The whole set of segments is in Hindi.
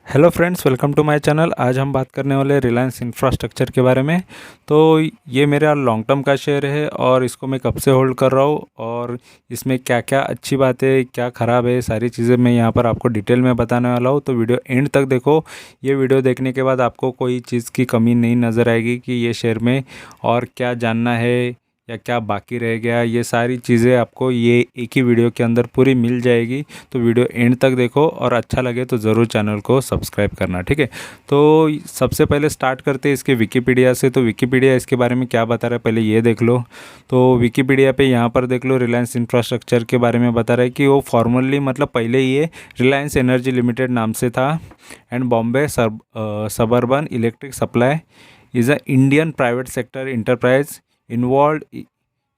Hello friends, welcome to my channel. आज हम बात करने वाले रिलायंस इंफ्रास्ट्रक्चर के बारे में। तो ये मेरा लॉन्ग टर्म का शेयर है और इसको मैं कब से होल्ड कर रहा हूँ और इसमें क्या क्या अच्छी बातें क्या ख़राब है, सारी चीज़ें मैं यहाँ पर आपको डिटेल में बताने वाला हूँ। तो वीडियो एंड तक देखो। ये वीडियो देखने के बाद आपको कोई चीज़ की कमी नहीं नज़र आएगी कि ये शेयर में और क्या जानना है या क्या बाकी रह गया। ये सारी चीज़ें आपको ये एक ही वीडियो के अंदर पूरी मिल जाएगी। तो वीडियो एंड तक देखो और अच्छा लगे तो ज़रूर चैनल को सब्सक्राइब करना, ठीक है। तो सबसे पहले स्टार्ट करते हैं इसके विकीपीडिया से। तो विकीपीडिया इसके बारे में क्या बता रहा है पहले ये देख लो। तो विकीपीडिया पे यहाँ पर देख लो, रिलायंस इंफ्रास्ट्रक्चर के बारे में बता रहा है कि वो फॉर्मली मतलब पहले ये रिलायंस एनर्जी लिमिटेड नाम से था and Bombay suburban electric supply is a Indian private sector enterprise involve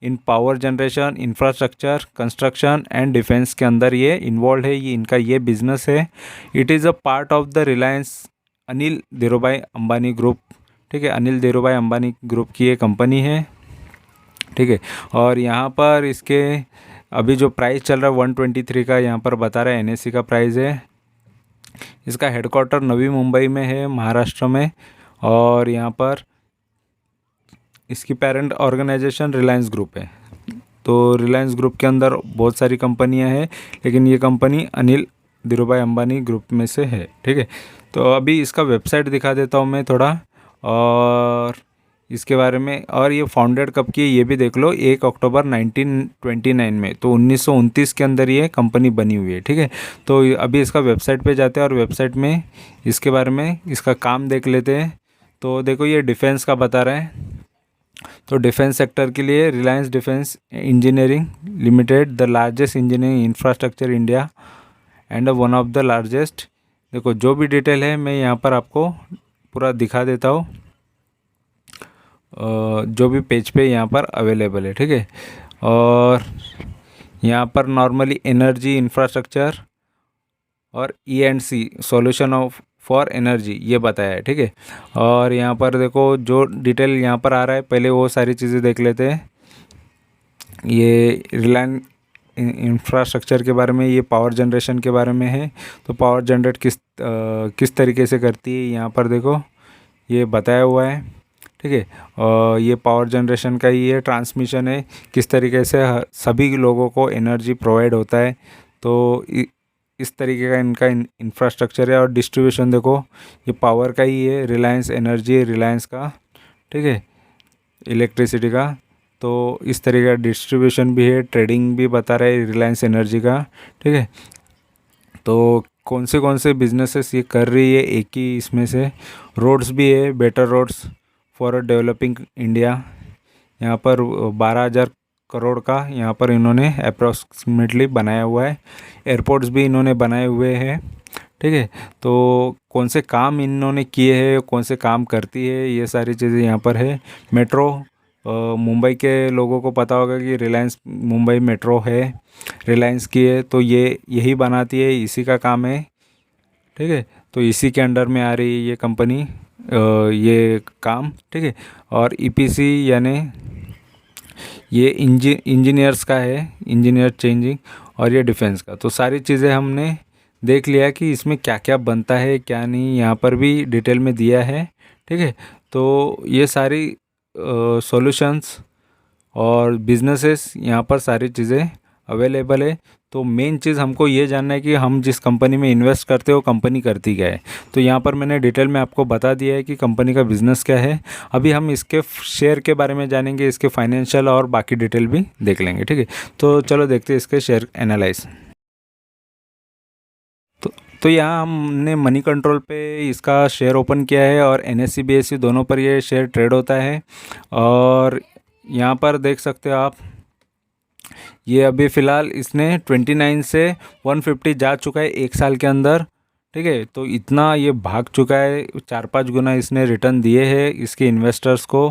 in power generation, infrastructure, construction and defence के अंदर ये इन्वॉल्व है। ये इनका ये बिजनेस है। It is a part of the Reliance Anil Dhirubhai Ambani group, ठीक है। अनिल धीरूभाई अंबानी ग्रुप की ये कंपनी है, ठीक है। और यहाँ पर इसके अभी जो प्राइस चल रहा है 123 का यहाँ पर बता रहा है, एनएससी का प्राइस है। इसका हेडक्वार्टर नवी मुंबई में है, महाराष्ट्र में। और यहाँ पर इसकी पेरेंट ऑर्गेनाइजेशन रिलायंस ग्रुप है। तो रिलायंस ग्रुप के अंदर बहुत सारी कंपनियां हैं, लेकिन ये कंपनी अनिल धीरूभाई अंबानी ग्रुप में से है, ठीक है। तो अभी इसका वेबसाइट दिखा देता हूँ मैं थोड़ा और इसके बारे में। और ये फाउंडेड कब की है ये भी देख लो, 1 अक्टूबर 1929 में। तो 1929 के अंदर ये कंपनी बनी हुई है, ठीक है। तो अभी इसका वेबसाइट पे जाते हैं और वेबसाइट में इसके बारे में इसका काम देख लेते हैं। तो देखो ये डिफेंस का बता रहा है। तो डिफेंस सेक्टर के लिए Reliance defence engineering limited, the largest engineering infrastructure India and one of the largest. देखो जो भी डिटेल है मैं यहाँ पर आपको पूरा दिखा देता हूँ, जो भी पेज पे यहाँ पर अवेलेबल है, ठीक है। और यहाँ पर नॉर्मली एनर्जी इंफ्रास्ट्रक्चर और E&C solution of for energy ये बताया है, ठीक है। और यहाँ पर देखो जो डिटेल यहाँ पर आ रहा है, पहले वो सारी चीज़ें देख लेते हैं। ये रिलायंस इंफ्रास्ट्रक्चर के बारे में, ये पावर जनरेशन के बारे में है। तो पावर जनरेट किस तरीके से करती है यहाँ पर देखो ये बताया हुआ है, ठीक है। और ये पावर जनरेशन का ही ये ट्रांसमिशन है, किस तरीके से सभी लोगों को एनर्जी प्रोवाइड होता है। तो इस तरीके का इनका इंफ्रास्ट्रक्चर है। और डिस्ट्रीब्यूशन देखो ये पावर का ही है, रिलायंस एनर्जी रिलायंस का, ठीक है, इलेक्ट्रिसिटी का। तो इस तरीके का डिस्ट्रीब्यूशन भी है, ट्रेडिंग भी बता रहा है रिलायंस एनर्जी का, ठीक है। तो कौन से बिजनेसेस ये कर रही है एक ही इसमें से। रोड्स भी है, better roads for developing India. यहाँ पर 12,000 करोड़ का यहाँ पर इन्होंने अप्रॉक्सीमेटली बनाया हुआ है। एयरपोर्ट्स भी इन्होंने बनाए हुए हैं, ठीक है। तो कौन से काम इन्होंने किए हैं, कौन से काम करती है, ये सारी चीज़ें यहाँ पर है। मेट्रो, मुंबई के लोगों को पता होगा कि रिलायंस मुंबई मेट्रो है, रिलायंस की है। तो ये यही बनाती है, इसी का काम है, ठीक है। तो इसी के अंडर में आ रही है ये कंपनी, ये काम, ठीक है। और EPC यानी ये इंजीनियर्स का है, इंजीनियर चेंजिंग। और ये डिफेंस का। तो सारी चीज़ें हमने देख लिया कि इसमें क्या क्या बनता है क्या नहीं, यहाँ पर भी डिटेल में दिया है, ठीक है। तो ये सारी सॉल्यूशंस और बिजनेसेस यहाँ पर सारी चीज़ें अवेलेबल है। तो मेन चीज़ हमको ये जानना है कि हम जिस कंपनी में इन्वेस्ट करते हैं वो कंपनी करती क्या है। तो यहाँ पर मैंने डिटेल में आपको बता दिया है कि कंपनी का बिज़नेस क्या है। अभी हम इसके शेयर के बारे में जानेंगे, इसके फाइनेंशियल और बाकी डिटेल भी देख लेंगे, ठीक है। तो चलो देखते हैं इसके शेयर एनालाइज। तो यहाँ हमने मनी कंट्रोल पे इसका शेयर ओपन किया है और NSE BSE दोनों पर ये शेयर ट्रेड होता है। और यहाँ पर देख सकते हो आप, ये अभी फ़िलहाल इसने 29 से 150 जा चुका है एक साल के अंदर, ठीक है। तो इतना ये भाग चुका है, 4-5 गुना इसने रिटर्न दिए हैं इसके इन्वेस्टर्स को,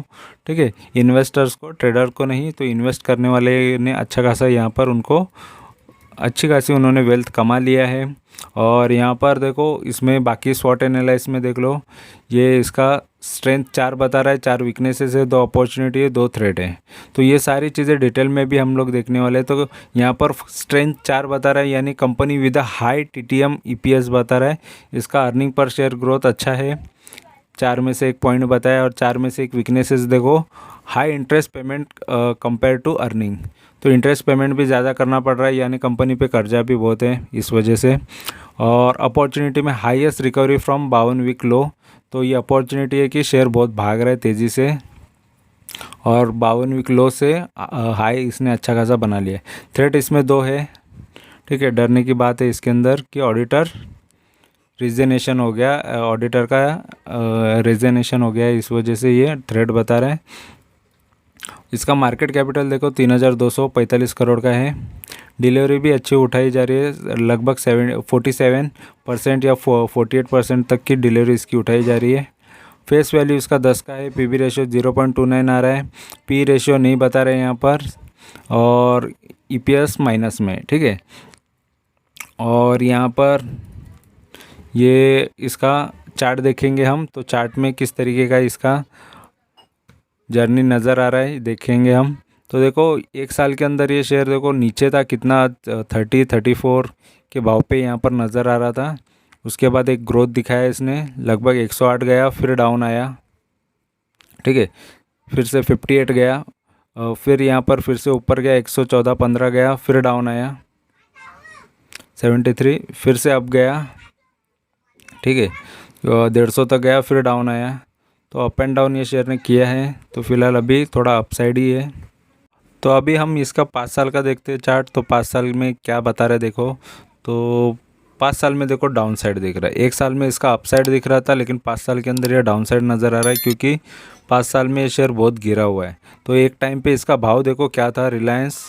ठीक है। इन्वेस्टर्स को, ट्रेडर को नहीं, तो इन्वेस्ट करने वाले ने अच्छा खासा यहाँ पर उनको अच्छी खासी उन्होंने वेल्थ कमा लिया है। और यहाँ पर देखो इसमें बाकी स्वॉट एनालिसिस में देख लो, ये इसका स्ट्रेंथ 4 बता रहा है, 4 वीकनेसेस है, 2 अपॉर्चुनिटी है, 2 थ्रेट है। तो ये सारी चीज़ें डिटेल में भी हम लोग देखने वाले हैं। तो यहाँ पर स्ट्रेंथ 4 बता रहा है, यानी company with a high TTM EPS बता रहा है। इसका अर्निंग पर शेयर ग्रोथ अच्छा है, 4 में से 1 पॉइंट बताया। और 4 में से 1 वीकनेसेस देखो, high interest payment compare to earning. तो इंटरेस्ट पेमेंट भी ज़्यादा करना पड़ रहा है, यानी कंपनी पे कर्जा भी बहुत है इस वजह से। और अपॉर्चुनिटी में highest recovery from 52 week low. तो ये अपॉर्चुनिटी है कि शेयर बहुत भाग रहा है तेज़ी से, और 52 वीक लो से हाई इसने अच्छा खासा बना लिया है। थ्रेट इसमें 2 है, ठीक है। डरने की बात है इसके अंदर कि ऑडिटर रिजनेशन हो गया, ऑडिटर का रिजनेशन हो गया, इस वजह से ये थ्रेट बता रहा है। इसका मार्केट कैपिटल देखो 3245 करोड़ का है। डिलीवरी भी अच्छी उठाई जा रही है, लगभग 47% या 48% तक की डिलीवरी इसकी उठाई जा रही है। फेस वैल्यू इसका 10 का है। पीबी रेशियो 0.29 आ रहा है। पी रेशियो नहीं बता रहे यहाँ पर, और EPS माइनस में, ठीक है। और यहाँ पर ये इसका चार्ट देखेंगे हम, तो चार्ट में किस तरीके का इसका जर्नी नज़र आ रहा है देखेंगे हम। तो देखो 1 साल के अंदर ये शेयर देखो नीचे था कितना, 34 के भाव पे यहाँ पर नज़र आ रहा था। उसके बाद एक ग्रोथ दिखाया इसने, लगभग 108 गया, फिर डाउन आया, ठीक है। फिर से 58 गया, फिर यहाँ पर फिर से ऊपर गया, 114.15 गया, फिर डाउन आया 73, फिर से अप गया, ठीक है। 150 तक गया, फिर डाउन आया। तो अप एंड डाउन ये शेयर ने किया है। तो फिलहाल अभी थोड़ा अपसाइड ही है। तो अभी हम इसका 5 साल का देखते हैं चार्ट। तो 5 साल में क्या बता रहे देखो, तो 5 साल में देखो डाउन साइड दिख रहा है। 1 साल में इसका अपसाइड दिख रहा था, लेकिन 5 साल के अंदर यह डाउन साइड नज़र आ रहा है, क्योंकि 5 साल में ये शेयर बहुत गिरा हुआ है। तो एक टाइम पे इसका भाव देखो क्या था, रिलायंस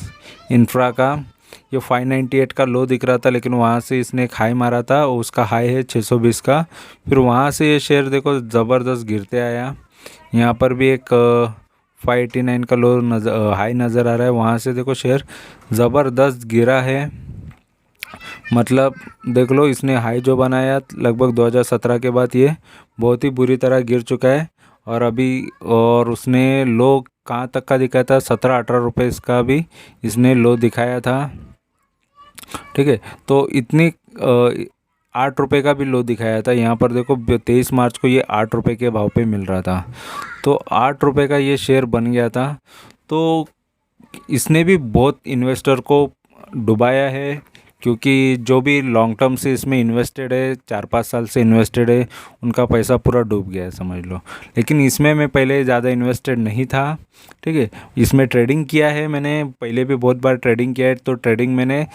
इंफ्रा का ये 598 का लो दिख रहा था, लेकिन वहाँ से इसने एक हाई मारा था, उसका हाई है 620 का। फिर वहाँ से ये शेयर देखो ज़बरदस्त गिरते आया। यहाँ पर भी एक 589 का लो हाई नज़र आ रहा है। वहाँ से देखो शेयर ज़बरदस्त गिरा है, मतलब देख लो इसने हाई जो बनाया लगभग 2017 के बाद ये बहुत ही बुरी तरह गिर चुका है। और अभी और उसने लो कहाँ तक का दिखाया था, 17-18 रुपये इसका भी इसने लो दिखाया था, ठीक है। तो इतनी 8 रुपये का भी लो दिखाया था। यहाँ पर देखो 23 मार्च को ये 8 रुपये के भाव पे मिल रहा था, तो 8 रुपये का ये शेयर बन गया था। तो इसने भी बहुत इन्वेस्टर को डुबाया है, क्योंकि जो भी लॉन्ग टर्म से इसमें इन्वेस्टेड है, 4-5 साल से इन्वेस्टेड है, उनका पैसा पूरा डूब गया है समझ लो। लेकिन इसमें मैं पहले ज़्यादा इन्वेस्टेड नहीं था, ठीक है। इसमें ट्रेडिंग किया है मैंने, पहले भी बहुत बार ट्रेडिंग किया है। तो ट्रेडिंग मैंने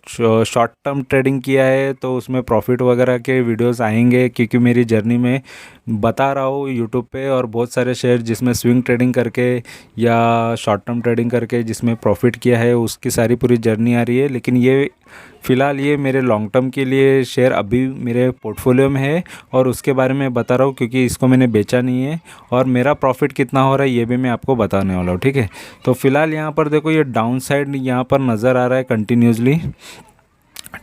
शॉर्ट टर्म ट्रेडिंग किया है, तो उसमें प्रॉफिट वगैरह के वीडियोस आएंगे, क्योंकि मेरी जर्नी में बता रहा हूँ यूट्यूब पे। और बहुत सारे शेयर जिसमें स्विंग ट्रेडिंग करके या शॉर्ट टर्म ट्रेडिंग करके जिसमें प्रॉफिट किया है, उसकी सारी पूरी जर्नी आ रही है। लेकिन ये फ़िलहाल ये मेरे लॉन्ग टर्म के लिए शेयर अभी मेरे पोर्टफोलियो में है, और उसके बारे में बता रहा हूँ, क्योंकि इसको मैंने बेचा नहीं है। और मेरा प्रॉफिट कितना हो रहा है ये भी मैं आपको बताने वाला हूँ, ठीक है। तो फिलहाल यहाँ पर देखो ये डाउन साइड यहाँ पर नज़र आ रहा है कंटिन्यूसली,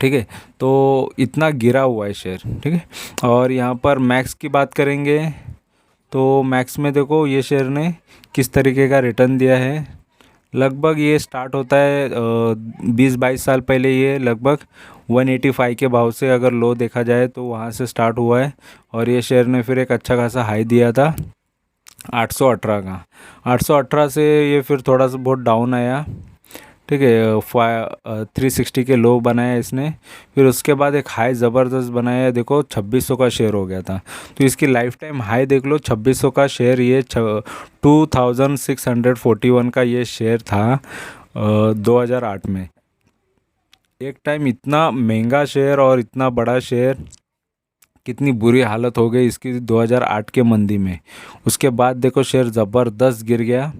ठीक है। तो इतना गिरा हुआ है शेयर, ठीक है। और यहाँ पर मैक्स की बात करेंगे, तो मैक्स में देखो ये शेयर ने किस तरीके का रिटर्न दिया है। लगभग ये स्टार्ट होता है 20-22 साल पहले, ये लगभग 185 के भाव से अगर लो देखा जाए तो वहाँ से स्टार्ट हुआ है। और ये शेयर ने फिर एक अच्छा खासा हाई दिया था 818 का। 818 से ये फिर थोड़ा सा बहुत डाउन आया, ठीक है। 360 के लो बनाया इसने। फिर उसके बाद एक हाई ज़बरदस्त बनाया, देखो 2600 का शेयर हो गया था। तो इसकी लाइफ टाइम हाई देख लो 2600 का शेयर, ये 2641 का ये शेयर था 2008 में। एक टाइम इतना महंगा शेयर और इतना बड़ा शेयर, कितनी बुरी हालत हो गई इसकी 2008 के मंदी में। उसके बाद देखो शेयर ज़बरदस्त गिर गया,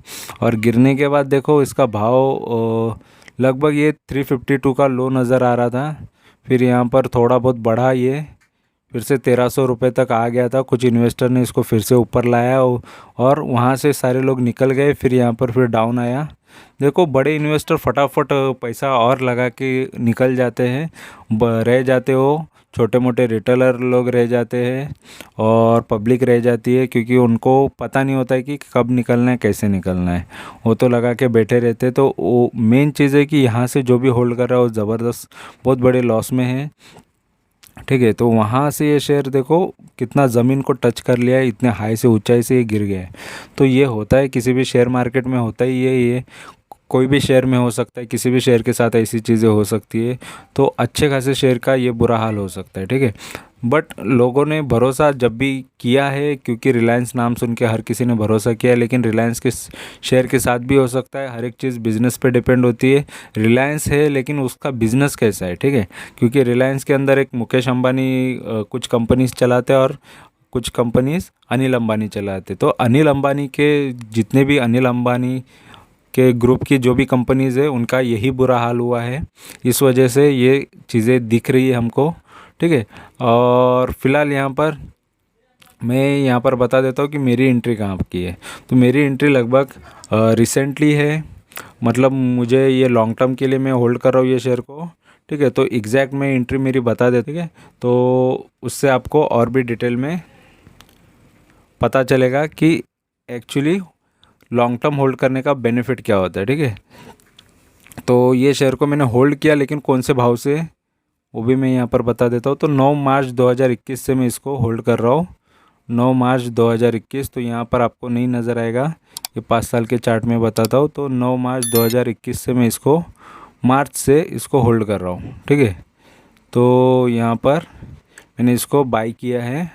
और गिरने के बाद देखो इसका भाव लगभग ये 352 का लो नज़र आ रहा था। फिर यहाँ पर थोड़ा बहुत बढ़ा, ये फिर से 1300 रुपये तक आ गया था। कुछ इन्वेस्टर ने इसको फिर से ऊपर लाया, और वहाँ से सारे लोग निकल गए। फिर यहाँ पर फिर डाउन आया, देखो बड़े इन्वेस्टर फटाफट पैसा और लगा के निकल जाते हैं, रह जाते हो छोटे मोटे रिटेलर लोग रह जाते हैं और पब्लिक रह जाती है, क्योंकि उनको पता नहीं होता है कि कब निकलना है कैसे निकलना है। वो तो लगा के बैठे रहते हैं। तो वो मेन चीज़ है कि यहाँ से जो भी होल्ड कर रहा है वो ज़बरदस्त बहुत बड़े लॉस में है। ठीक है, तो वहाँ से ये शेयर देखो कितना ज़मीन को टच कर लिया है, इतने हाई से ऊंचाई से ये गिर गया है। तो ये होता है किसी भी शेयर मार्केट में, होता ही है ये कोई भी शेयर में हो सकता है, किसी भी शेयर के साथ ऐसी चीज़ें हो सकती है। तो अच्छे खासे शेयर का ये बुरा हाल हो सकता है। ठीक है, बट लोगों ने भरोसा जब भी किया है, क्योंकि रिलायंस नाम सुन के हर किसी ने भरोसा किया है, लेकिन रिलायंस के शेयर के साथ भी हो सकता है। हर एक चीज़ बिजनेस पे डिपेंड होती है। रिलायंस है लेकिन उसका बिजनेस कैसा है। ठीक है, क्योंकि रिलायंस के अंदर एक मुकेश अंबानी कुछ कंपनीज चलाते हैं और कुछ कंपनीज अनिल अंबानी चलाते। तो अनिल अंबानी के जितने भी अनिल अंबानी के ग्रुप की जो भी कंपनीज़ है उनका यही बुरा हाल हुआ है, इस वजह से ये चीज़ें दिख रही है हमको। ठीक है, और फिलहाल मैं यहाँ पर बता देता हूँ कि मेरी एंट्री कहाँ की है। तो मेरी एंट्री लगभग रिसेंटली है, मतलब मुझे ये लॉन्ग टर्म के लिए मैं होल्ड कर रहा हूँ ये शेयर को। ठीक है, तो एग्जैक्ट मैं एंट्री मेरी बता देता। ठीक है, तो उससे आपको और भी डिटेल में पता चलेगा कि एक्चुअली लॉन्ग टर्म होल्ड करने का बेनिफिट क्या होता है। ठीक है, तो ये शेयर को मैंने होल्ड किया, लेकिन कौन से भाव से वो भी मैं यहाँ पर बता देता हूँ। तो 9 मार्च 2021 से मैं इसको होल्ड कर रहा हूँ। 9 मार्च 2021, तो यहाँ पर आपको नहीं नज़र आएगा, ये 5 साल के चार्ट में बताता हूँ। तो 9 मार्च 2021 से मैं इसको मार्च से इसको होल्ड कर रहा हूँ। ठीक है, तो यहाँ पर मैंने इसको बाई किया है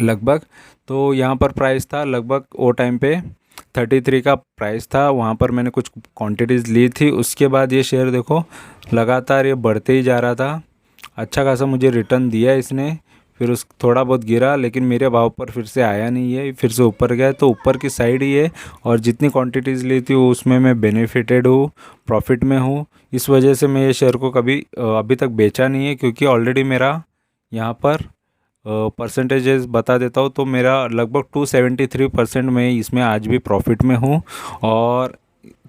लगभग। तो यहाँ पर प्राइस था लगभग वो टाइम पे 33 का प्राइस था, वहाँ पर मैंने कुछ क्वांटिटीज़ ली थी। उसके बाद ये शेयर देखो लगातार ये बढ़ते ही जा रहा था, अच्छा खासा मुझे रिटर्न दिया इसने। फिर उस थोड़ा बहुत गिरा, लेकिन मेरे भाव पर फिर से आया नहीं है, फिर से ऊपर गया। तो ऊपर की साइड ही है, और जितनी क्वांटिटीज़ ली थी उसमें मैं बेनिफिटेड हूँ, प्रॉफिट में हूँ। इस वजह से मैं ये शेयर को कभी अभी तक बेचा नहीं है, क्योंकि ऑलरेडी मेरा यहाँ पर परसेंटेजेस बता देता हूँ। तो मेरा लगभग 273% में इसमें आज भी प्रॉफिट में हूँ, और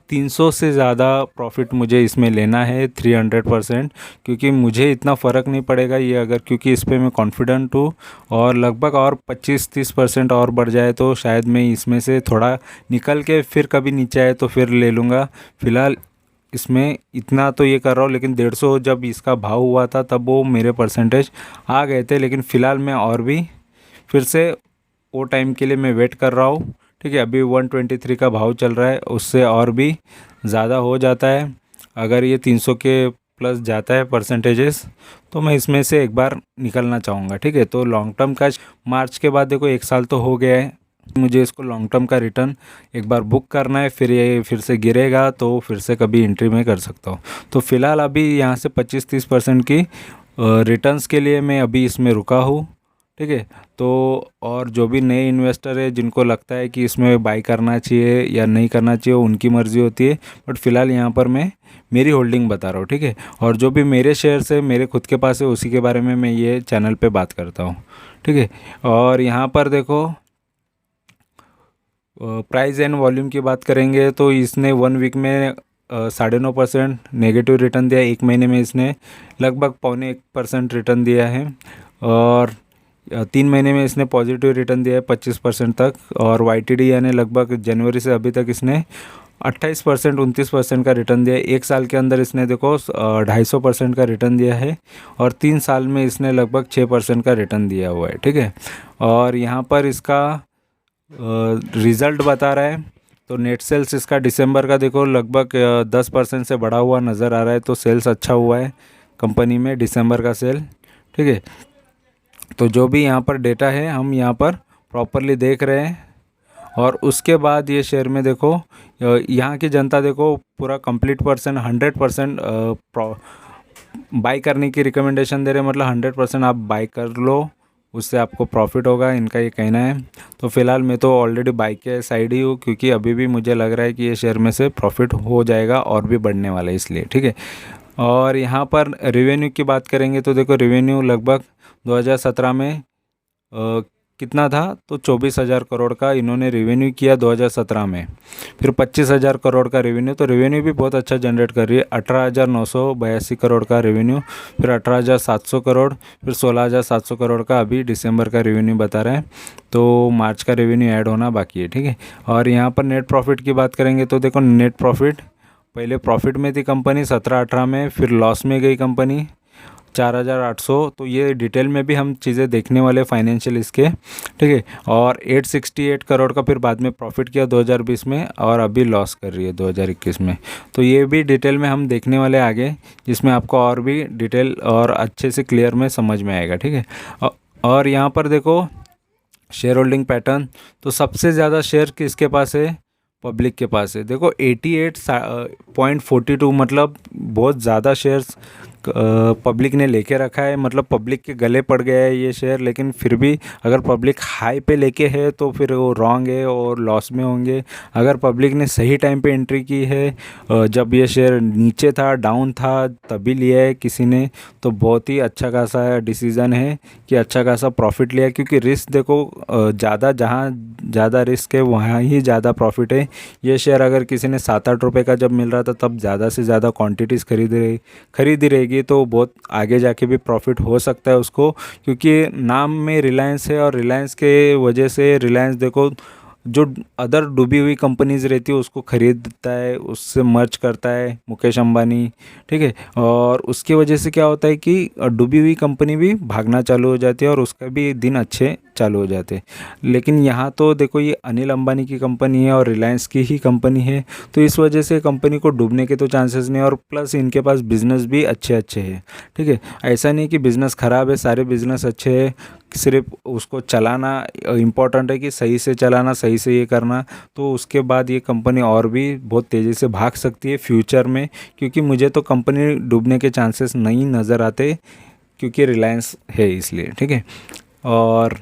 300 से ज़्यादा प्रॉफिट मुझे इसमें लेना है, 300%, क्योंकि मुझे इतना फ़र्क नहीं पड़ेगा ये अगर, क्योंकि इस पर मैं कॉन्फिडेंट हूँ। और लगभग और 25-30% और बढ़ जाए तो शायद मैं इसमें से थोड़ा निकल के फिर कभी नीचे आए तो फिर ले लूँगा। फ़िलहाल इसमें इतना तो ये कर रहा हूँ, लेकिन 150 जब इसका भाव हुआ था तब वो मेरे परसेंटेज आ गए थे। लेकिन फ़िलहाल मैं और भी फिर से वो टाइम के लिए मैं वेट कर रहा हूँ। ठीक है, अभी 123 का भाव चल रहा है, उससे और भी ज़्यादा हो जाता है। अगर ये 300 के प्लस जाता है परसेंटेजेस, तो मैं इसमें से एक बार निकलना चाहूँगा। ठीक है, तो लॉन्ग टर्म का मार्च के बाद देखो 1 साल तो हो गया है, मुझे इसको लॉन्ग टर्म का रिटर्न एक बार बुक करना है। फिर ये फिर से गिरेगा तो फिर से कभी एंट्री में कर सकता हूँ। तो फ़िलहाल अभी यहाँ से 25-30% की रिटर्न्स के लिए मैं अभी इसमें रुका हूँ। ठीक है, तो और जो भी नए इन्वेस्टर है जिनको लगता है कि इसमें बाई करना चाहिए या नहीं करना चाहिए, उनकी मर्ज़ी होती है। बट फ़िलहाल यहाँ पर मैं मेरी होल्डिंग बता रहा हूँ। ठीक है, और जो भी मेरे शेयर्स है मेरे खुद के पास है, उसी के बारे में मैं ये चैनल पे बात करता हूँ। ठीक है, और यहाँ पर देखो प्राइस एंड वॉल्यूम की बात करेंगे तो इसने 1 वीक में 9.5% नेगेटिव रिटर्न दिया। 1 महीने में इसने लगभग 0.25% रिटर्न दिया है, और 3 महीने में इसने पॉजिटिव रिटर्न दिया है 25% तक। और YTD यानी लगभग जनवरी से अभी तक इसने 28%, 29% का रिटर्न दिया है। 1 साल के अंदर इसने देखो 250% का रिटर्न दिया है, और 3 साल में इसने लगभग 6% का रिटर्न दिया हुआ है। ठीक है, और यहाँ पर इसका रिज़ल्ट बता रहा है तो नेट सेल्स इसका दिसंबर का देखो लगभग 10% से बढ़ा हुआ नज़र आ रहा है। तो सेल्स अच्छा हुआ है कंपनी में, दिसंबर का सेल। ठीक है, तो जो भी यहाँ पर डेटा है हम यहाँ पर प्रॉपरली देख रहे हैं। और उसके बाद ये शेयर में देखो यहाँ की जनता देखो पूरा कंप्लीट 100% बाई करने की रिकमेंडेशन दे रहे हैं, मतलब 100% आप बाई कर लो, उससे आपको प्रॉफिट होगा, इनका ये कहना है। तो फ़िलहाल मैं तो ऑलरेडी बाई के साइड ही हूँ, क्योंकि अभी भी मुझे लग रहा है कि ये शेयर में से प्रॉफिट हो जाएगा और भी बढ़ने वाला है इसलिए। ठीक है, और यहाँ पर रेवेन्यू की बात करेंगे तो देखो रेवेन्यू लगभग 2017 में कितना था, तो 24,000 करोड़ का इन्होंने रेवेन्यू किया 2017 में। फिर 25,000 करोड़ का रेवेन्यू, तो रेवेन्यू भी बहुत अच्छा जनरेट कर रही है। 18,982 करोड़ का रेवेन्यू, फिर 18,700 करोड़, फिर 16,700 करोड़ का अभी दिसंबर का रेवेन्यू बता रहे हैं। तो मार्च का रेवेन्यू ऐड होना बाकी है, ठीक है। और यहाँ पर नेट प्रॉफिट की बात करेंगे तो देखो, नेट प्रॉफिट पहले प्रॉफिट में थी कंपनी 17-18 में, फिर लॉस में गई कंपनी 4,800। तो ये डिटेल में भी हम चीज़ें देखने वाले फाइनेंशियल इसके, ठीक है। और 868 करोड़ का फिर बाद में प्रॉफिट किया 2020 में, और अभी लॉस कर रही है 2021 में। तो ये भी डिटेल में हम देखने वाले आगे, जिसमें आपको और भी डिटेल और अच्छे से क्लियर में समझ में आएगा, ठीक है। और यहाँ पर देखो शेयर होल्डिंग पैटर्न, तो सबसे ज़्यादा शेयर किसके पास है, पब्लिक के पास है। देखो 88.42, मतलब बहुत ज़्यादा शेयर्स पब्लिक ने लेके रखा है, मतलब पब्लिक के गले पड़ गया है ये शेयर। लेकिन फिर भी अगर पब्लिक हाई पे लेके है तो फिर वो रॉन्ग है और लॉस में होंगे। अगर पब्लिक ने सही टाइम पे एंट्री की है, जब ये शेयर नीचे था, डाउन था, तभी लिया है किसी ने, तो बहुत ही अच्छा खासा डिसीज़न है कि अच्छा खासा प्रॉफिट लिया। क्योंकि रिस्क देखो, ज़्यादा जहाँ ज़्यादा रिस्क है वहाँ ही ज़्यादा प्रॉफिट है। ये शेयर अगर किसी ने 7-8 रुपये का जब मिल रहा था, तब ज़्यादा से ज़्यादा क्वांटिटीज़ खरीदी रहेगी, तो बहुत आगे जाके भी प्रॉफिट हो सकता है उसको। क्योंकि नाम में रिलायंस है, और रिलायंस के वजह से रिलायंस देखो, जो अदर डूबी हुई कंपनीज रहती है उसको खरीदता है, उससे मर्ज करता है मुकेश अंबानी, ठीक है। और उसकी वजह से क्या होता है कि डूबी हुई कंपनी भी भागना चालू हो जाती है, और उसका भी दिन अच्छे चालू हो जाते हैं। लेकिन यहाँ तो देखो, ये अनिल अंबानी की कंपनी है और रिलायंस की ही कंपनी है, तो इस वजह से कंपनी को डूबने के तो चांसेस नहीं, और प्लस इनके पास बिजनेस भी अच्छे अच्छे हैं, ठीक है। ऐसा नहीं कि बिज़नेस ख़राब है, सारे बिज़नेस अच्छे हैं, सिर्फ उसको चलाना इम्पोर्टेंट है, कि सही से चलाना, सही से ये करना। तो उसके बाद ये कंपनी और भी बहुत तेज़ी से भाग सकती है फ्यूचर में। क्योंकि मुझे तो कंपनी डूबने के चांसेस नहीं नज़र आते, क्योंकि रिलायंस है इसलिए, ठीक है। और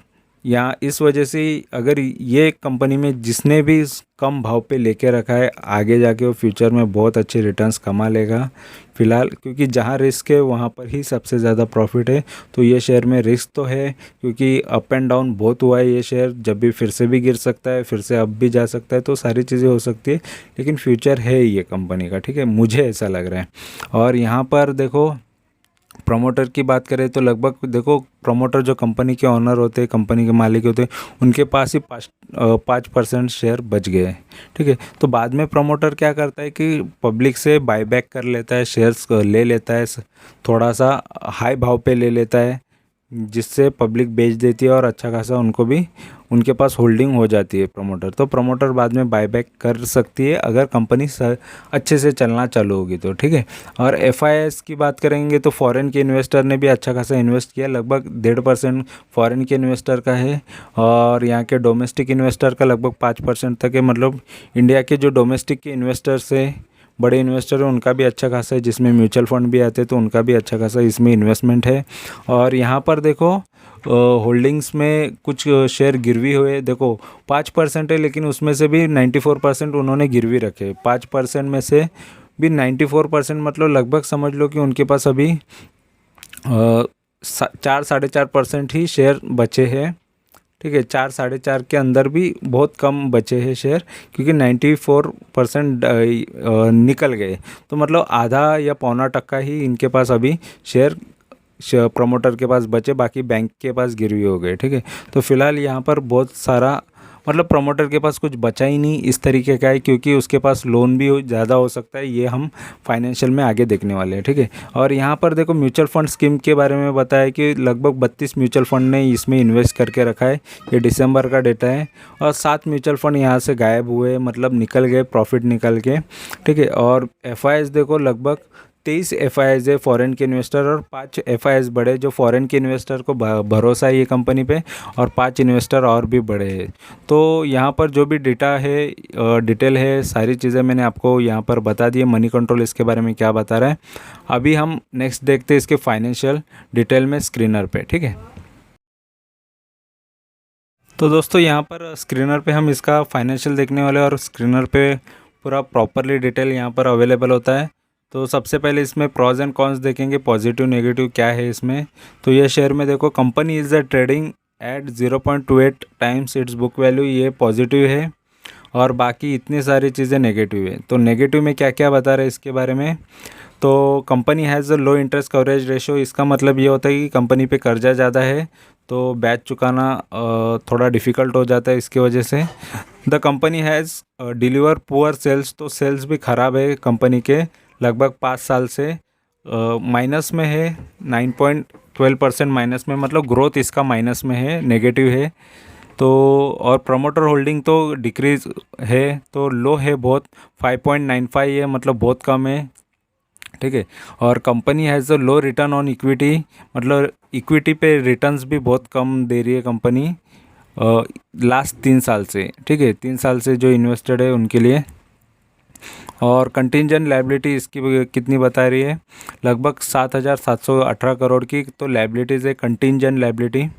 यहाँ इस वजह से अगर ये कंपनी में जिसने भी कम भाव पे लेके रखा है, आगे जाके वो फ्यूचर में बहुत अच्छे रिटर्न्स कमा लेगा। फ़िलहाल क्योंकि जहाँ रिस्क है वहाँ पर ही सबसे ज़्यादा प्रॉफिट है। तो ये शेयर में रिस्क तो है, क्योंकि अप एंड डाउन बहुत हुआ है ये शेयर, जब भी फिर से भी गिर सकता है, फिर से अप भी जा सकता है, तो सारी चीज़ें हो सकती है। लेकिन फ्यूचर है ये कंपनी का, ठीक है, मुझे ऐसा लग रहा है। और यहाँ पर देखो, प्रमोटर की बात करें तो लगभग देखो, प्रमोटर जो कंपनी के ऑनर होते हैं, कंपनी के मालिक होते हैं, उनके पास ही 5% शेयर बच गए हैं, ठीक है। तो बाद में प्रमोटर क्या करता है कि पब्लिक से बायबैक कर लेता है, शेयर्स ले लेता है, थोड़ा सा हाई भाव पे ले लेता है, जिससे पब्लिक बेच देती है, और अच्छा खासा उनको भी उनके पास होल्डिंग हो जाती है प्रमोटर। तो प्रमोटर बाद में बायबैक कर सकती है अगर कंपनी अच्छे से चलना चालू होगी तो, ठीक है। और एफआईआईएस की बात करेंगे तो फॉरेन के इन्वेस्टर ने भी अच्छा खासा इन्वेस्ट किया, लगभग 1.5% फॉरेन के इन्वेस्टर का है, और यहाँ के डोमेस्टिक इन्वेस्टर का लगभग 5% तक है। मतलब इंडिया के जो डोमेस्टिक के इन्वेस्टर्स है, बड़े इन्वेस्टर हैं, उनका भी अच्छा खासा है, जिसमें म्यूचुअल फंड भी आते हैं, तो उनका भी अच्छा खासा इसमें इन्वेस्टमेंट है। और यहाँ पर देखो, होल्डिंग्स में कुछ शेयर गिरवी हुए, देखो 5% है, लेकिन उसमें से भी 94% उन्होंने गिरवी रखे। 5% में से भी 94%, मतलब लगभग समझ लो कि उनके पास अभी 4-4.5% ही शेयर बचे हैं, ठीक है। 4-4.5 के अंदर भी बहुत कम बचे हैं शेयर, क्योंकि 94% निकल गए। तो मतलब आधा या पौना टक्का ही इनके पास अभी शेयर प्रमोटर के पास बचे, बाकी बैंक के पास गिरवी हो गए, ठीक है। तो फिलहाल यहाँ पर बहुत सारा, मतलब प्रमोटर के पास कुछ बचा ही नहीं इस तरीके का है, क्योंकि उसके पास लोन भी ज़्यादा हो सकता है, ये हम फाइनेंशियल में आगे देखने वाले हैं, ठीक है। और यहाँ पर देखो, म्यूचुअल फंड स्कीम के बारे में बताया कि लगभग 32 म्यूचुअल फंड ने इसमें इन्वेस्ट करके रखा है, ये दिसंबर का डेटा है। और 7 म्यूचुअल फंड यहाँ से गायब हुए, मतलब निकल गए, प्रॉफिट निकल के, ठीक है। और एफआईआईएस देखो, लगभग 23 एफआईआईएस है फॉरेन के इन्वेस्टर, और 5 एफआईआईएस बड़े जो फॉरेन के इन्वेस्टर को भरोसा है ये कंपनी पे, और 5 इन्वेस्टर और भी बड़े हैं। तो यहाँ पर जो भी डेटा है, डिटेल है, सारी चीज़ें मैंने आपको यहाँ पर बता दी है। मनी कंट्रोल इसके बारे में क्या बता रहा है। अभी हम नेक्स्ट देखते हैं इसके फाइनेंशियल डिटेल में स्क्रीनर पे, ठीक है। तो दोस्तों, यहाँ पर स्क्रीनर पे हम इसका फाइनेंशियल देखने वाले, और स्क्रीनर पे पूरा प्रॉपरली डिटेल यहाँ पर अवेलेबल होता है। तो सबसे पहले इसमें प्रॉज एंड कॉन्स देखेंगे, पॉजिटिव नेगेटिव क्या है इसमें। तो ये शेयर में देखो, company is a trading at 0.28 times it's book value, ये पॉजिटिव है। और बाकी इतनी सारी चीज़ें नेगेटिव है। तो नेगेटिव में क्या क्या बता रहे हैं इसके बारे में, तो company has a low interest coverage ratio, इसका मतलब ये होता है कि कंपनी पे कर्जा ज़्यादा है तो ब्याज चुकाना थोड़ा डिफ़िकल्ट हो जाता है इसकी वजह से। The company has deliver poor sales, तो सेल्स भी ख़राब है कंपनी के लगभग 5 साल से, माइनस में है, 9.12% माइनस में, मतलब ग्रोथ इसका माइनस में है, नेगेटिव है। तो और प्रमोटर होल्डिंग तो डिक्रीज है, तो लो है बहुत, 5.95 है, मतलब बहुत कम है, ठीक है। और company has a low return on equity, मतलब इक्विटी पे रिटर्न्स भी बहुत कम दे रही है कंपनी लास्ट 3 साल से, ठीक है, 3 साल से जो इन्वेस्टेड है उनके लिए। और कंटिंजेंट लायबिलिटी इसकी कितनी बता रही है, लगभग 7,718 करोड़ की तो लायबिलिटीज़ है, contingent liability.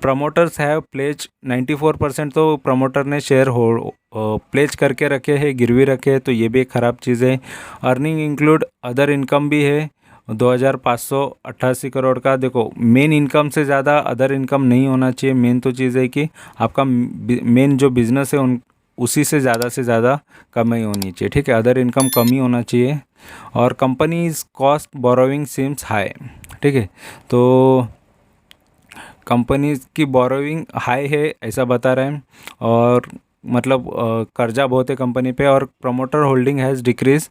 Promoters have pledge 94%, तो प्रमोटर ने शेयर हो प्लेज करके रखे हैं, गिरवी रखे हैं, तो ये भी एक ख़राब चीज़ है। अर्निंग इंक्लूड अदर इनकम भी है 2,588 करोड़ का। देखो मेन इनकम से ज़्यादा अदर इनकम नहीं होना चाहिए, मेन तो चीज़ है कि आपका मेन जो बिज़नेस है उसी से ज़्यादा कमाई होनी चाहिए, ठीक है, अदर इनकम कम ही होना चाहिए। और companies cost borrowing seems high, ठीक है, तो कंपनीज की बोरोइंग हाई है ऐसा बता रहे हैं, और मतलब कर्जा बहुत है कंपनी पे। और promoter holding has decrease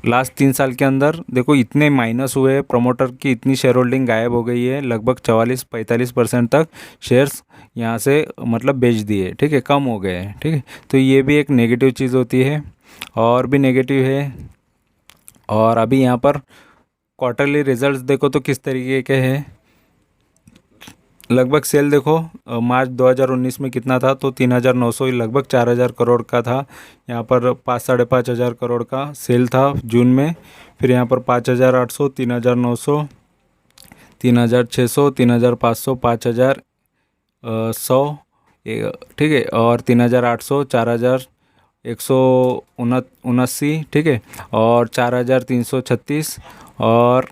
last 3 साल के अंदर, देखो इतने माइनस हुए, प्रमोटर की इतनी शेयर होल्डिंग गायब हो गई है, लगभग 44-45% तक शेयर्स यहाँ से मतलब बेच दिए, ठीक है, कम हो गए हैं, ठीक है। तो ये भी एक नेगेटिव चीज़ होती है, और भी नेगेटिव है। और अभी यहाँ पर क्वार्टरली रिजल्ट्स देखो तो किस तरीके के हैं, लगभग सेल देखो मार्च 2019 में कितना था, तो 3,900, लगभग 4,000 करोड़ का था। यहाँ पर 5-5,500 करोड़ का सेल था जून में। फिर यहाँ पर 5,800, 3,900, 3,600, 3,500, 5,100, ठीक है, और 3,800, 4,179, ठीक है, और 4,336 और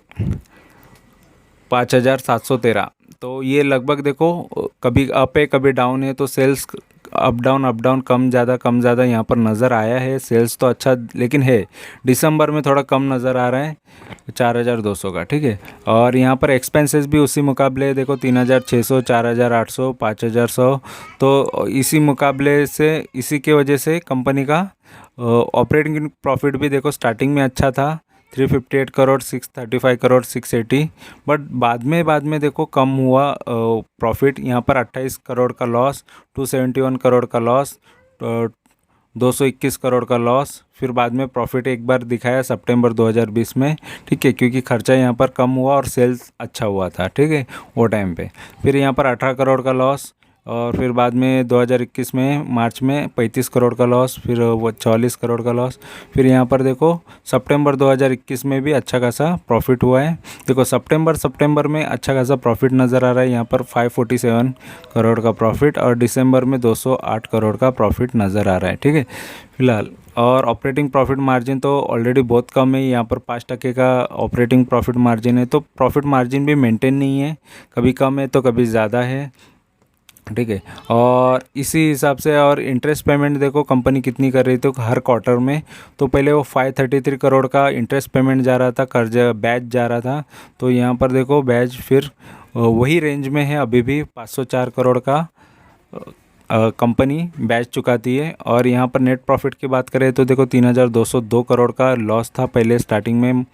5,713। तो ये लगभग देखो कभी अप है कभी डाउन है, तो सेल्स अप डाउन कम ज़्यादा यहाँ पर नज़र आया है। सेल्स तो अच्छा लेकिन है, दिसंबर में थोड़ा कम नज़र आ रहा है 4,200 का, ठीक है। और यहाँ पर एक्सपेंसेस भी उसी मुकाबले देखो 3,600, 4,800, 5,100, तो इसी मुकाबले से इसी के वजह से कंपनी का ऑपरेटिंग प्रॉफिट भी देखो स्टार्टिंग में अच्छा था, 358 करोड़, 635 करोड़, 680, बट बाद में देखो कम हुआ प्रॉफिट, यहाँ पर 28 करोड़ का लॉस, 271 करोड़ का लॉस, 221 करोड़ का लॉस। फिर बाद में प्रॉफिट एक बार दिखाया सितंबर 2020 में, ठीक है, क्योंकि खर्चा यहाँ पर कम हुआ और सेल्स अच्छा हुआ था, ठीक है, वो टाइम पे। फिर यहाँ पर 18 करोड़ का लॉस, और फिर बाद में 2021 में मार्च में 35 करोड़ का लॉस, फिर वो 44 करोड़ का लॉस। फिर यहाँ पर देखो सितंबर 2021 में भी अच्छा खासा प्रॉफिट हुआ है। देखो सितंबर में अच्छा खासा प्रॉफिट नज़र आ रहा है, यहाँ पर 547 करोड़ का प्रॉफिट, और दिसंबर में 208 करोड़ का प्रॉफिट नज़र आ रहा है, ठीक है, फिलहाल। और ऑपरेटिंग प्रॉफिट मार्जिन तो ऑलरेडी बहुत कम है, यहाँ पर 5% का ऑपरेटिंग प्रॉफिट मार्जिन है, तो प्रॉफिट मार्जिन भी मेंटेन नहीं है, कभी कम है तो कभी ज़्यादा है, ठीक है। और इसी हिसाब से और इंटरेस्ट पेमेंट देखो कंपनी कितनी कर रही थी हर क्वार्टर में, तो पहले वो 533 करोड़ का इंटरेस्ट पेमेंट जा रहा था, कर्जा बैच जा रहा था, तो यहाँ पर देखो बैच फिर वही रेंज में है, अभी भी 504 करोड़ का कंपनी बैच चुकाती है। और यहाँ पर नेट प्रॉफिट की बात करें तो देखो 3,202 करोड़ का लॉस था पहले स्टार्टिंग में,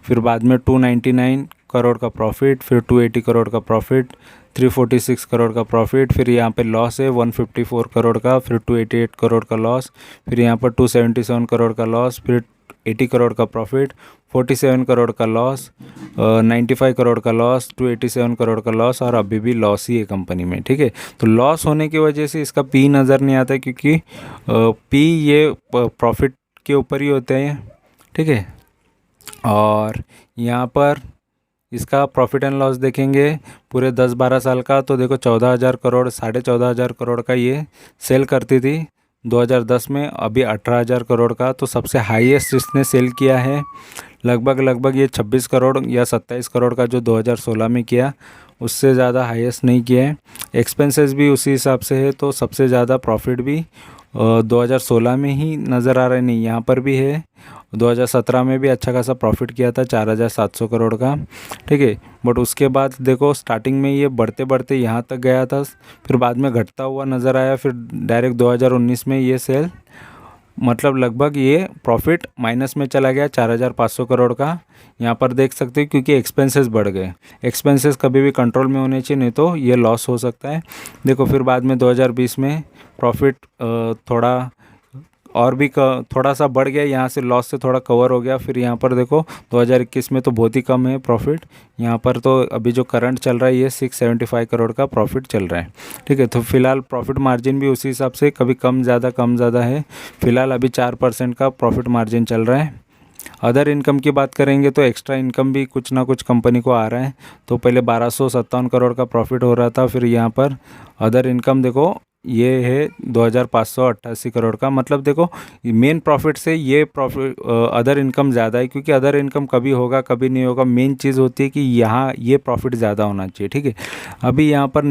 फिर बाद में 299 करोड़ का प्रॉफिट, फिर 280 करोड़ का प्रॉफिट, 346 करोड़ का प्रॉफिट, फिर यहाँ पे लॉस है 154 करोड़ का, फिर 288 करोड़ का लॉस, फिर यहाँ पर 277 करोड़ का लॉस, फिर 80 करोड़ का प्रॉफिट, 47 करोड़ का लॉस, 95 करोड़ का लॉस, 287 करोड़ का लॉस, और अभी भी लॉस ही है कंपनी में, ठीक है। तो लॉस होने की वजह से इसका पी नज़र नहीं आता, क्योंकि पी ये प्रॉफिट के ऊपर ही होते हैं, ठीक है। और यहाँ पर इसका प्रॉफिट एंड लॉस देखेंगे पूरे 10-12 साल का, तो देखो 14,000 करोड़, 14,500 करोड़ का ये सेल करती थी 2010 में, अभी 18,000 करोड़ का, तो सबसे हाईएस्ट इसने सेल किया है लगभग ये 26 करोड़ या 27 करोड़ का जो 2016 में किया, उससे ज़्यादा हाईएस्ट नहीं किया है। एक्सपेंसेस भी उसी हिसाब से है, तो सबसे ज़्यादा प्रॉफिट भी 2016 में ही नज़र आ रहा है। नहीं, यहाँ पर भी है। 2017 में भी अच्छा खासा प्रॉफिट किया था 4700 करोड़ का, ठीक है। बट उसके बाद देखो स्टार्टिंग में ये बढ़ते बढ़ते यहाँ तक गया था, फिर बाद में घटता हुआ नज़र आया, फिर डायरेक्ट 2019 में ये सेल मतलब लगभग ये प्रॉफिट माइनस में चला गया 4500 करोड़ का। यहाँ पर देख सकते हैं क्योंकि एक्सपेंसेस बढ़ गए। एक्सपेंसेस कभी भी कंट्रोल में होने चाहिए, नहीं तो ये लॉस हो सकता है। देखो फिर बाद में 2020 में प्रॉफिट थोड़ा और भी थोड़ा सा बढ़ गया, यहाँ से लॉस से थोड़ा कवर हो गया। फिर यहाँ पर देखो 2021 में तो बहुत ही कम है प्रॉफिट। यहाँ पर तो अभी जो करंट चल रहा है ये 675 करोड़ का प्रॉफिट चल रहा है, ठीक है। तो फिलहाल प्रॉफिट मार्जिन भी उसी हिसाब से कभी कम ज़्यादा है। फिलहाल अभी 4% का प्रॉफिट मार्जिन चल रहा है। अदर इनकम की बात करेंगे तो एक्स्ट्रा इनकम भी कुछ ना कुछ कंपनी को आ रहा है। तो पहले 1257 करोड़ का प्रॉफिट हो रहा था, फिर यहाँ पर अदर इनकम देखो ये है 2588 करोड़ का। मतलब देखो मेन प्रॉफिट से ये प्रॉफिट अदर इनकम ज़्यादा है, क्योंकि अदर इनकम कभी होगा कभी नहीं होगा। मेन चीज़ होती है कि यहाँ ये प्रॉफिट ज़्यादा होना चाहिए, ठीक है। अभी यहाँ पर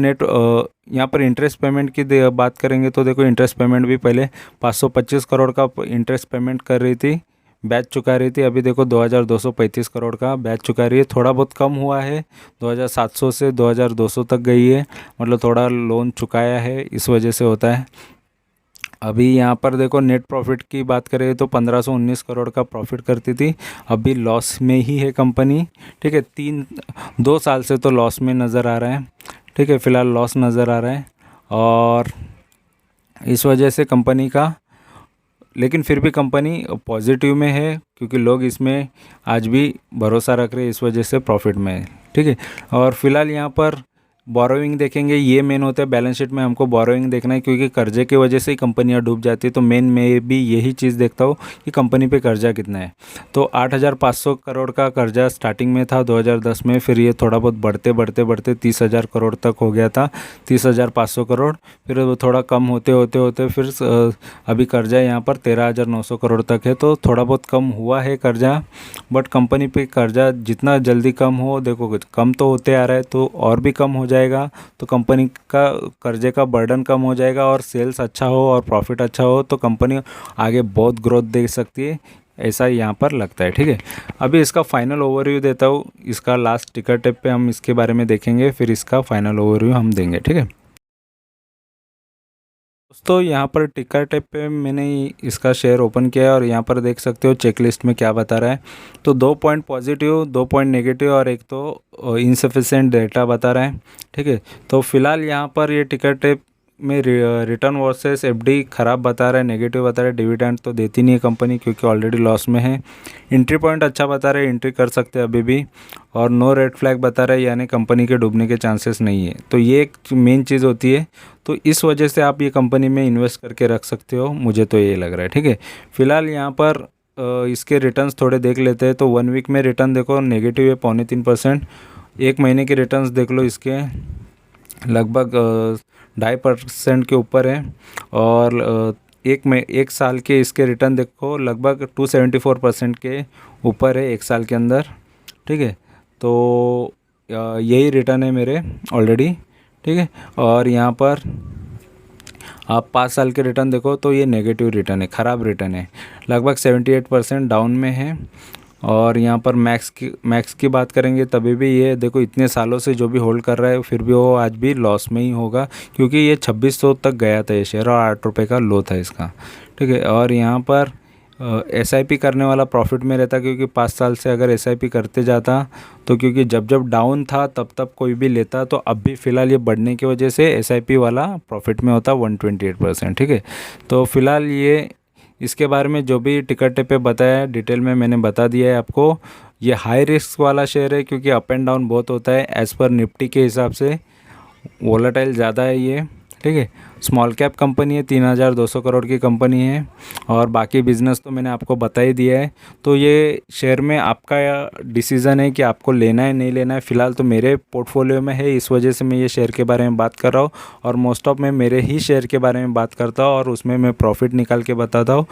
यहाँ पर इंटरेस्ट पेमेंट की बात करेंगे तो देखो इंटरेस्ट पेमेंट भी पहले 525 करोड़ का इंटरेस्ट पेमेंट कर रही थी, बैच चुका रही थी। अभी देखो 2235 करोड़ का बैच चुका रही है। थोड़ा बहुत कम हुआ है, 2700 से 2200 तक गई है, मतलब थोड़ा लोन चुकाया है, इस वजह से होता है। अभी यहाँ पर देखो नेट प्रॉफिट की बात करें तो 1519 करोड़ का प्रॉफिट करती थी, अभी लॉस में ही है कंपनी, ठीक है। 2 साल से तो लॉस में नज़र आ रहा है, ठीक है। फिलहाल लॉस नज़र आ रहा है और इस वजह से कंपनी का, लेकिन फिर भी कंपनी पॉजिटिव में है, क्योंकि लोग इसमें आज भी भरोसा रख रहे हैं, इस वजह से प्रॉफिट में है, ठीक है। और फिलहाल यहाँ पर बोरोइंग देखेंगे, ये मेन होता है बैलेंस शीट में हमको बोरोइंग देखना है, क्योंकि कर्जे की वजह से ही कंपनियां डूब जाती है। तो मेन मैं भी यही चीज़ देखता हूँ कि कंपनी पे कर्जा कितना है। तो 8500 करोड़ का कर्जा स्टार्टिंग में था 2010 में, फिर ये थोड़ा बहुत बढ़ते 30,000 करोड़ तक हो गया था, 30,500 करोड़। फिर वो थोड़ा कम होते फिर अभी कर्जा यहाँ पर 13,900 करोड़ तक है। तो थोड़ा बहुत कम हुआ है कर्जा, बट कंपनी पे कर्जा जितना जल्दी कम हो, देखो कम तो होते आ रहा है, तो और भी कम हो जाएगा तो कंपनी का कर्जे का बर्डन कम हो जाएगा, और सेल्स अच्छा हो और प्रॉफिट अच्छा हो तो कंपनी आगे बहुत ग्रोथ दे सकती है, ऐसा यहाँ पर लगता है, ठीक है। अभी इसका फाइनल ओवरव्यू देता हूँ, इसका लास्ट टिकर टेप पे हम इसके बारे में देखेंगे, फिर इसका फाइनल ओवरव्यू हम देंगे, ठीक है। दोस्तों यहाँ पर टिकर टेप पे मैंने इसका शेयर ओपन किया है और यहाँ पर देख सकते हो चेकलिस्ट में क्या बता रहा है। तो 2 पॉइंट पॉजिटिव, 2 पॉइंट नेगेटिव और एक तो इनसफिशिएंट डेटा बता रहा है, ठीक है। तो फिलहाल यहाँ पर ये टिकर टेप में रिटर्न वर्सेस एफडी ख़राब बता रहा है, नेगेटिव बता रहा है। डिविडेंड तो देती नहीं है कंपनी, क्योंकि ऑलरेडी लॉस में है। एंट्री पॉइंट अच्छा बता रहा है, एंट्री कर सकते हैं अभी भी। और नो रेड फ्लैग बता रहा है, यानी कंपनी के डूबने के चांसेस नहीं है। तो ये एक मेन चीज़ होती है, तो इस वजह से आप ये कंपनी में इन्वेस्ट करके रख सकते हो, मुझे तो ये लग रहा है, ठीक है। फिलहाल यहाँ पर इसके रिटर्न्स थोड़े देख लेते हैं। तो 1 वीक में रिटर्न देखो नेगेटिव है 3.25%। 1 महीने के रिटर्न्स देख लो, इसके लगभग 2.5% के ऊपर है। और एक साल के इसके रिटर्न देखो लगभग 274% के ऊपर है एक साल के अंदर, ठीक है। तो यही रिटर्न है मेरे ऑलरेडी, ठीक है। और यहाँ पर आप 5 साल के रिटर्न देखो तो ये नेगेटिव रिटर्न है, ख़राब रिटर्न है, लगभग 78% डाउन में है। और यहाँ पर मैक्स की बात करेंगे तभी भी ये देखो इतने सालों से जो भी होल्ड कर रहा है, फिर भी वो आज भी लॉस में ही होगा, क्योंकि ये 2600 तक गया था ये शेयर और 8 रुपये का लो था इसका, ठीक है। और यहाँ पर एसआईपी करने वाला प्रॉफिट में रहता, क्योंकि 5 साल से अगर एसआईपी करते जाता तो, क्योंकि जब डाउन था तब कोई भी लेता, तो अब भी फ़िलहाल ये बढ़ने की वजह से एसआईपी वाला प्रॉफिट में होता 128%, ठीक है। तो फिलहाल ये इसके बारे में जो भी टिकर पे बताया है डिटेल में मैंने बता दिया है आपको। ये हाई रिस्क वाला शेयर है, क्योंकि अप एंड डाउन बहुत होता है, एज़ पर निफ्टी के हिसाब से वोलेटाइल ज़्यादा है ये, ठीक है। स्मॉल कैप कंपनी है, 3,200 करोड़ की कंपनी है, और बाकी बिजनेस तो मैंने आपको बता ही दिया है। तो ये शेयर में आपका डिसीज़न है कि आपको लेना है नहीं लेना है। फ़िलहाल तो मेरे पोर्टफोलियो में है, इस वजह से मैं ये शेयर के बारे में बात कर रहा हूँ, और मोस्ट ऑफ मैं मेरे ही शेयर के बारे में बात करता हूँ और उसमें मैं प्रॉफिट निकाल के बताता हूँ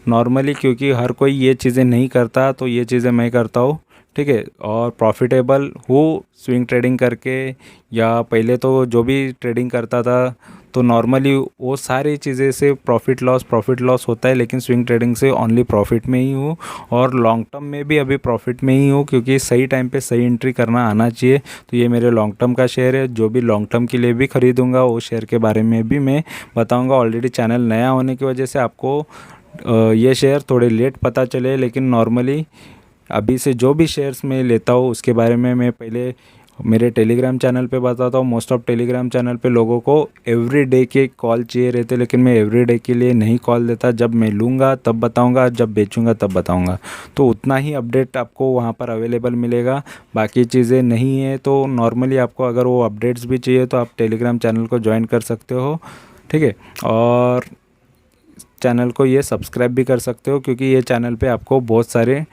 नॉर्मली, क्योंकि हर कोई ये चीज़ें नहीं करता, तो ये चीज़ें मैं करता हूँ, ठीक है। और प्रॉफिटेबल हूँ स्विंग ट्रेडिंग करके, या पहले तो जो भी ट्रेडिंग करता था तो नॉर्मली वो सारी चीज़ें से प्रॉफिट लॉस होता है, लेकिन स्विंग ट्रेडिंग से ओनली प्रॉफिट में ही हूँ। और लॉन्ग टर्म में भी अभी प्रॉफिट में ही हूँ, क्योंकि सही टाइम पे सही एंट्री करना आना चाहिए। तो ये मेरे लॉन्ग टर्म का शेयर है, जो भी लॉन्ग टर्म के लिए भी खरीदूंगा वो शेयर के बारे में भी मैं बताऊंगा। ऑलरेडी चैनल नया होने की वजह से आपको ये शेयर थोड़े लेट पता चले, लेकिन नॉर्मली अभी से जो भी शेयर्स मैं लेता हूँ उसके बारे में मैं पहले मेरे टेलीग्राम चैनल पे बताता हूँ। मोस्ट ऑफ टेलीग्राम चैनल पे लोगों को एवरी डे के कॉल चाहिए रहते, लेकिन मैं एवरी डे के लिए नहीं कॉल देता। जब मैं लूँगा तब बताऊँगा, जब बेचूँगा तब बताऊँगा। तो उतना ही अपडेट आपको वहाँ पर अवेलेबल मिलेगा, बाकी चीज़ें नहीं है। तो नॉर्मली आपको अगर वो अपडेट्स भी चाहिए तो आप टेलीग्राम चैनल को ज्वाइन कर सकते हो, ठीक है। और चैनल को ये सब्सक्राइब भी कर सकते हो, क्योंकि ये चैनल पे आपको बहुत सारे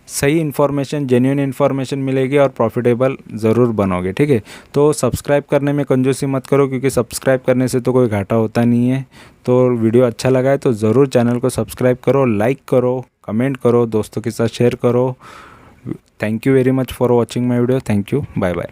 सही इन्फॉर्मेशन, जेन्युइन इन्फॉर्मेशन मिलेगी और प्रॉफिटेबल ज़रूर बनोगे, ठीक है। तो सब्सक्राइब करने में कंजूसी मत करो, क्योंकि सब्सक्राइब करने से तो कोई घाटा होता नहीं है। तो वीडियो अच्छा लगा है तो ज़रूर चैनल को सब्सक्राइब करो, लाइक करो, कमेंट करो, दोस्तों के साथ शेयर करो। Thank you very much for watching my video. Thank you, bye bye.